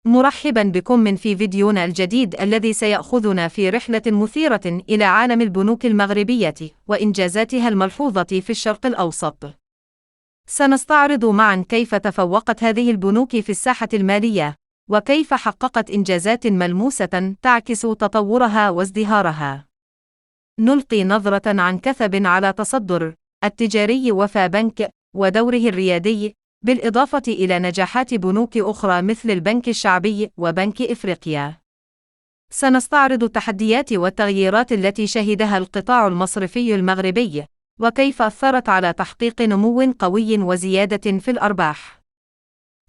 مرحبا بكم في فيديونا الجديد الذي سيأخذنا في رحلة مثيرة إلى عالم البنوك المغربية وإنجازاتها الملحوظة في الشرق الأوسط. سنستعرض معا كيف تفوقت هذه البنوك في الساحة المالية، وكيف حققت إنجازات ملموسة تعكس تطورها وازدهارها. نلقي نظرة عن كثب على تصدر التجاري وفا بنك ودوره الريادي، بالإضافة إلى نجاحات بنوك أخرى مثل البنك الشعبي وبنك إفريقيا. سنستعرض التحديات والتغييرات التي شهدها القطاع المصرفي المغربي، وكيف أثرت على تحقيق نمو قوي وزيادة في الأرباح.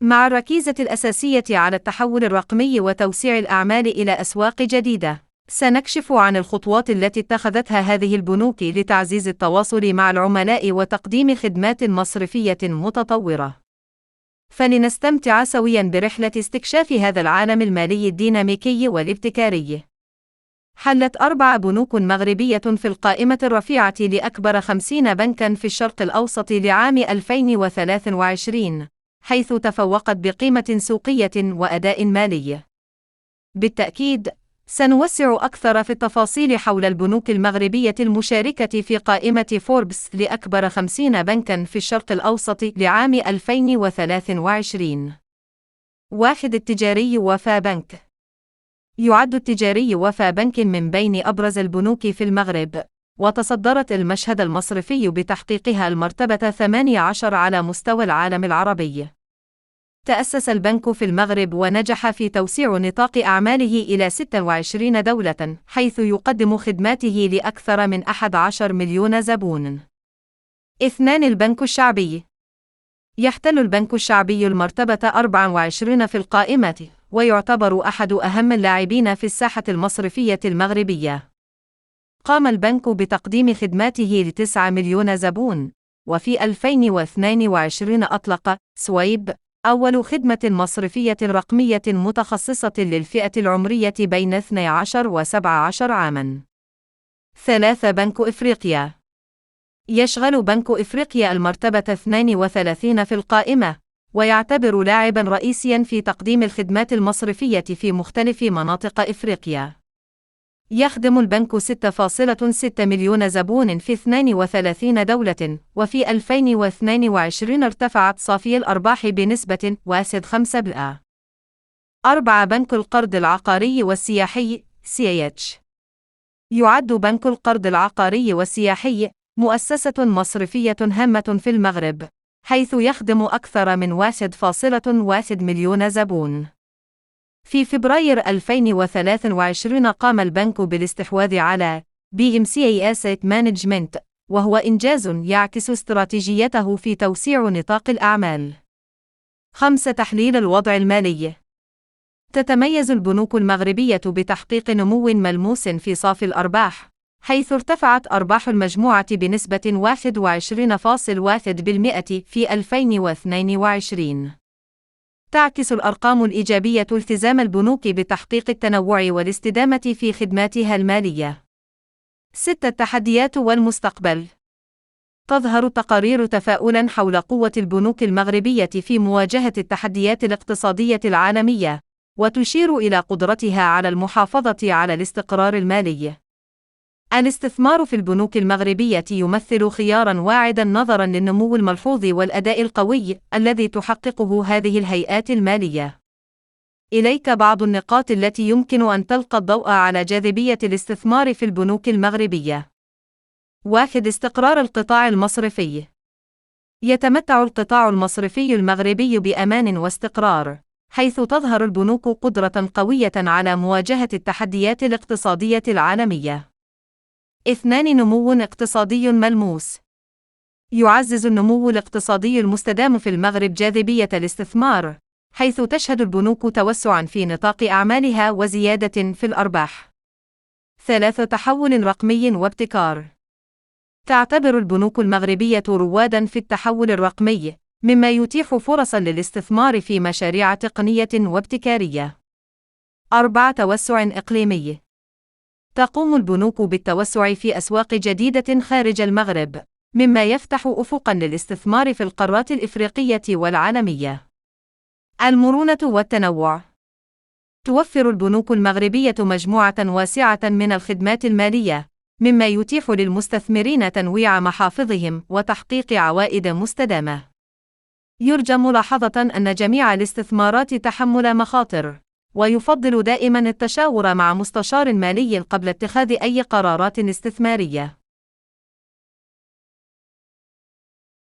مع الركيزة الأساسية على التحول الرقمي وتوسيع الأعمال إلى أسواق جديدة، سنكشف عن الخطوات التي اتخذتها هذه البنوك لتعزيز التواصل مع العملاء وتقديم خدمات مصرفية متطورة. فلنستمتع سويا برحلة استكشاف هذا العالم المالي الديناميكي والابتكاري. حلت 4 بنوك مغربية في القائمة الرفيعة لأكبر 50 بنكا في الشرق الأوسط لعام 2023، حيث تفوقت بقيمة سوقية وأداء مالي. بالتأكيد، سنوسع أكثر في التفاصيل حول البنوك المغربية المشاركة في قائمة فوربس لأكبر 50 بنكاً في الشرق الأوسط لعام 2023. 1. التجاري وفا بنك. يعد التجاري وفا بنك من بين أبرز البنوك في المغرب، وتصدرت المشهد المصرفي بتحقيقها المرتبة 18 على مستوى العالم العربي. تأسس البنك في المغرب ونجح في توسيع نطاق أعماله إلى 26 دولة، حيث يقدم خدماته لأكثر من 11 مليون زبون. 2. البنك الشعبي. يحتل البنك الشعبي المرتبة 24 في القائمة، ويعتبر أحد أهم اللاعبين في الساحة المصرفية المغربية. قام البنك بتقديم خدماته ل9 مليون زبون، وفي 2022 أطلق سويب أول خدمة مصرفية رقمية متخصصة للفئة العمرية بين 12 و17 عاماً. 3. بنك إفريقيا. يشغل بنك إفريقيا المرتبة 32 في القائمة، ويعتبر لاعباً رئيسياً في تقديم الخدمات المصرفية في مختلف مناطق إفريقيا. يخدم البنك 6.6 مليون زبون في 32 دولة، وفي 2022 ارتفعت صافي الأرباح بنسبة 5%. 4. بنك القرض العقاري والسياحي CIH. يعد بنك القرض العقاري والسياحي مؤسسة مصرفية هامة في المغرب، حيث يخدم أكثر من 1.1 مليون زبون. في فبراير 2023 قام البنك بالاستحواذ على BMCA Asset Management، وهو إنجاز يعكس استراتيجيته في توسيع نطاق الأعمال. 5. تحليل الوضع المالي. تتميز البنوك المغربية بتحقيق نمو ملموس في صافي الأرباح، حيث ارتفعت أرباح المجموعة بنسبة 21.1% في 2022. تعكس الأرقام الإيجابية التزام البنوك بتحقيق التنوع والاستدامة في خدماتها المالية. 6. التحديات والمستقبل. تظهر تقارير تفاؤلاً حول قوة البنوك المغربية في مواجهة التحديات الاقتصادية العالمية، وتشير إلى قدرتها على المحافظة على الاستقرار المالي. الاستثمار في البنوك المغربية يمثل خياراً واعداً نظراً للنمو الملحوظ والأداء القوي الذي تحققه هذه الهيئات المالية. إليك بعض النقاط التي يمكن أن تلقى الضوء على جاذبية الاستثمار في البنوك المغربية. 1. استقرار القطاع المصرفي. يتمتع القطاع المصرفي المغربي بأمان واستقرار، حيث تظهر البنوك قدرة قوية على مواجهة التحديات الاقتصادية العالمية. 2. نمو اقتصادي ملموس. يعزز النمو الاقتصادي المستدام في المغرب جاذبية الاستثمار، حيث تشهد البنوك توسعاً في نطاق أعمالها وزيادة في الأرباح. 3. تحول رقمي وابتكار. تعتبر البنوك المغربية رواداً في التحول الرقمي، مما يتيح فرصاً للاستثمار في مشاريع تقنية وابتكارية. 4. توسع إقليمي. تقوم البنوك بالتوسع في أسواق جديدة خارج المغرب، مما يفتح أفقاً للاستثمار في القارات الإفريقية والعالمية. المرونة والتنوع. توفر البنوك المغربية مجموعة واسعة من الخدمات المالية، مما يتيح للمستثمرين تنويع محافظهم وتحقيق عوائد مستدامة. يرجى ملاحظة أن جميع الاستثمارات تحمل مخاطر، ويفضل دائما التشاور مع مستشار مالي قبل اتخاذ أي قرارات استثمارية.